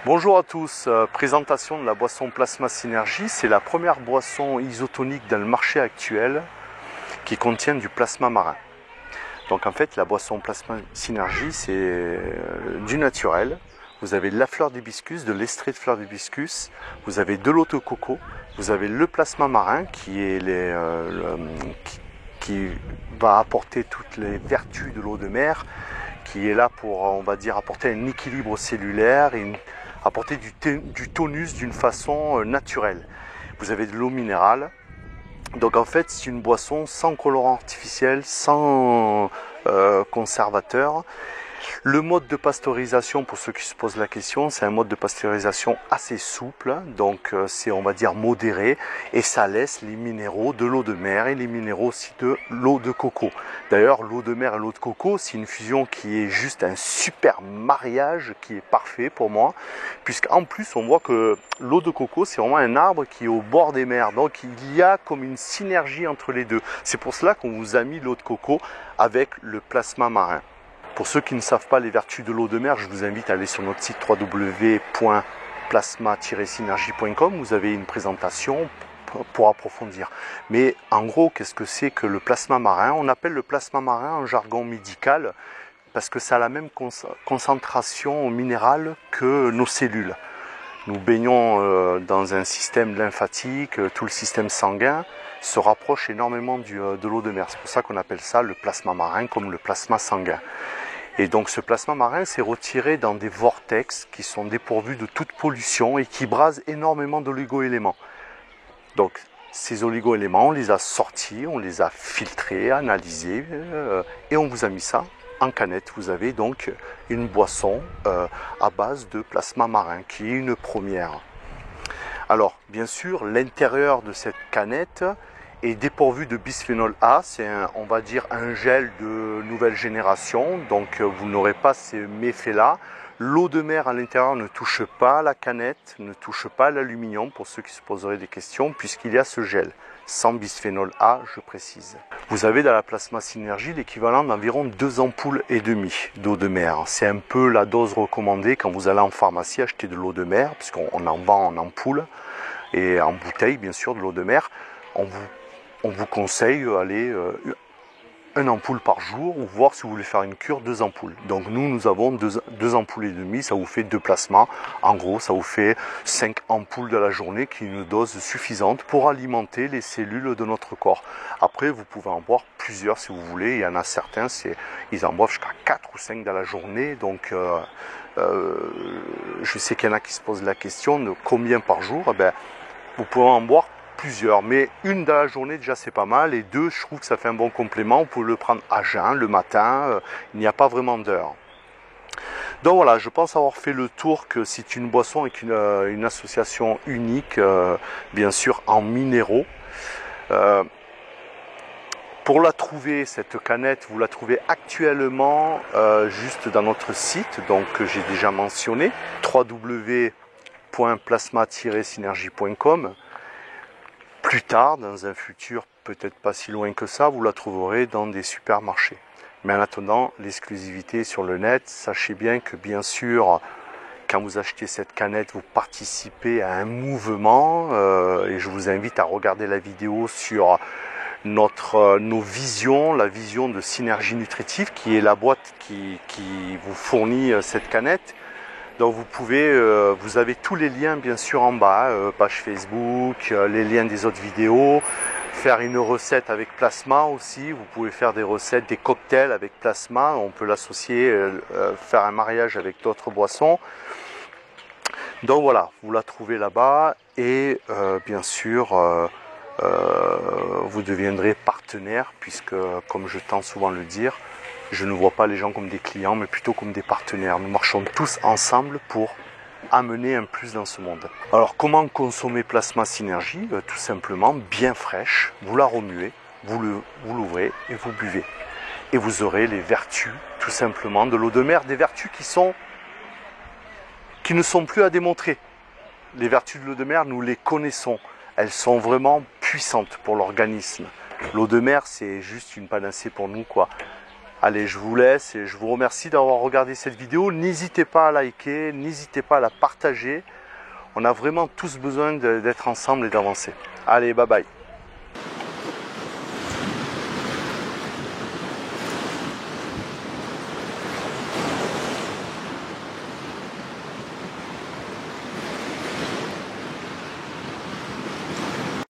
Bonjour à tous, présentation de la boisson Plasma Synergie. C'est la première boisson isotonique dans le marché actuel qui contient du plasma marin. Donc en fait la boisson Plasma Synergie c'est du naturel. Vous avez de la fleur d'hibiscus, de l'extrait de fleur d'hibiscus, vous avez de l'eau de coco, vous avez le plasma marin qui va apporter toutes les vertus de l'eau de mer, qui est là pour, on va dire, apporter un équilibre cellulaire et apporter du tonus d'une façon naturelle. Vous avez de l'eau minérale. Donc en fait c'est une boisson sans colorant artificiel, sans conservateur. Le mode de pasteurisation, pour ceux qui se posent la question, c'est un mode de pasteurisation assez souple, donc c'est, on va dire, modéré, et ça laisse les minéraux de l'eau de mer et les minéraux aussi de l'eau de coco. D'ailleurs, l'eau de mer et l'eau de coco, c'est une fusion qui est juste un super mariage, qui est parfait pour moi, puisqu'en plus on voit que l'eau de coco, c'est vraiment un arbre qui est au bord des mers, donc il y a comme une synergie entre les deux. C'est pour cela qu'on vous a mis l'eau de coco avec le plasma marin. Pour ceux qui ne savent pas les vertus de l'eau de mer, je vous invite à aller sur notre site www.plasma-synergie.com. Vous avez une présentation pour approfondir. Mais en gros, qu'est-ce que c'est que le plasma marin? On appelle le plasma marin en jargon médical parce que ça a la même concentration minérale que nos cellules. Nous baignons dans un système lymphatique, tout le système sanguin se rapproche énormément de l'eau de mer. C'est pour ça qu'on appelle ça le plasma marin comme le plasma sanguin. Et donc ce plasma marin s'est retiré dans des vortex qui sont dépourvus de toute pollution et qui brasent énormément d'oligo-éléments. Donc ces oligo-éléments, on les a sortis, on les a filtrés, analysés et on vous a mis ça en canette. Vous avez donc une boisson à base de plasma marin qui est une première. Alors bien sûr, l'intérieur de cette canette est dépourvu de bisphénol A, c'est on va dire un gel de nouvelle génération, donc vous n'aurez pas ces méfaits-là. L'eau de mer à l'intérieur ne touche pas la canette, ne touche pas l'aluminium, pour ceux qui se poseraient des questions, puisqu'il y a ce gel, sans bisphénol A, je précise. Vous avez dans la Plasma Synergie l'équivalent d'environ 2 ampoules et demie d'eau de mer. C'est un peu la dose recommandée quand vous allez en pharmacie acheter de l'eau de mer, puisqu'on en vend en ampoule et en bouteille, bien sûr, de l'eau de mer. On vous conseille aller une ampoule par jour ou voir si vous voulez faire une cure 2 ampoules. Donc nous avons 2 ampoules et demie, ça vous fait 2 plasmas. En gros, ça vous fait 5 ampoules de la journée qui est une dose suffisante pour alimenter les cellules de notre corps. Après, vous pouvez en boire plusieurs si vous voulez. Il y en a certains, ils en boivent jusqu'à 4 ou 5 dans la journée. Donc je sais qu'il y en a qui se posent la question de combien par jour. Eh bien, vous pouvez en boire plusieurs, mais une dans la journée déjà c'est pas mal, et 2 je trouve que ça fait un bon complément. Vous pouvez le prendre à jeun le matin, il n'y a pas vraiment d'heure. Donc voilà, je pense avoir fait le tour, que c'est une boisson avec une association unique, bien sûr en minéraux. Pour la trouver, cette canette, vous la trouvez actuellement juste dans notre site, donc que j'ai déjà mentionné, www.plasma-synergie.com. Plus tard, dans un futur peut-être pas si loin que ça, vous la trouverez dans des supermarchés. Mais en attendant, l'exclusivité sur le net, sachez bien que bien sûr, quand vous achetez cette canette, vous participez à un mouvement et je vous invite à regarder la vidéo sur nos visions, la vision de Synergie Nutritive, qui est la boîte qui vous fournit cette canette. Donc vous avez tous les liens bien sûr en bas, page Facebook, les liens des autres vidéos, faire une recette avec plasma aussi, vous pouvez faire des recettes, des cocktails avec plasma, on peut l'associer, faire un mariage avec d'autres boissons. Donc voilà, vous la trouvez là-bas et bien sûr vous deviendrez partenaire, puisque comme je tends souvent à le dire, je ne vois pas les gens comme des clients, mais plutôt comme des partenaires. Nous marchons tous ensemble pour amener un plus dans ce monde. Alors, comment consommer Plasma Synergie? Tout simplement, bien fraîche, vous la remuez, vous l'ouvrez et vous buvez. Et vous aurez les vertus, tout simplement, de l'eau de mer, des vertus qui ne sont plus à démontrer. Les vertus de l'eau de mer, nous les connaissons. Elles sont vraiment puissantes pour l'organisme. L'eau de mer, c'est juste une panacée pour nous, quoi. Allez, je vous laisse et je vous remercie d'avoir regardé cette vidéo. N'hésitez pas à liker, n'hésitez pas à la partager. On a vraiment tous besoin d'être ensemble et d'avancer. Allez, bye bye.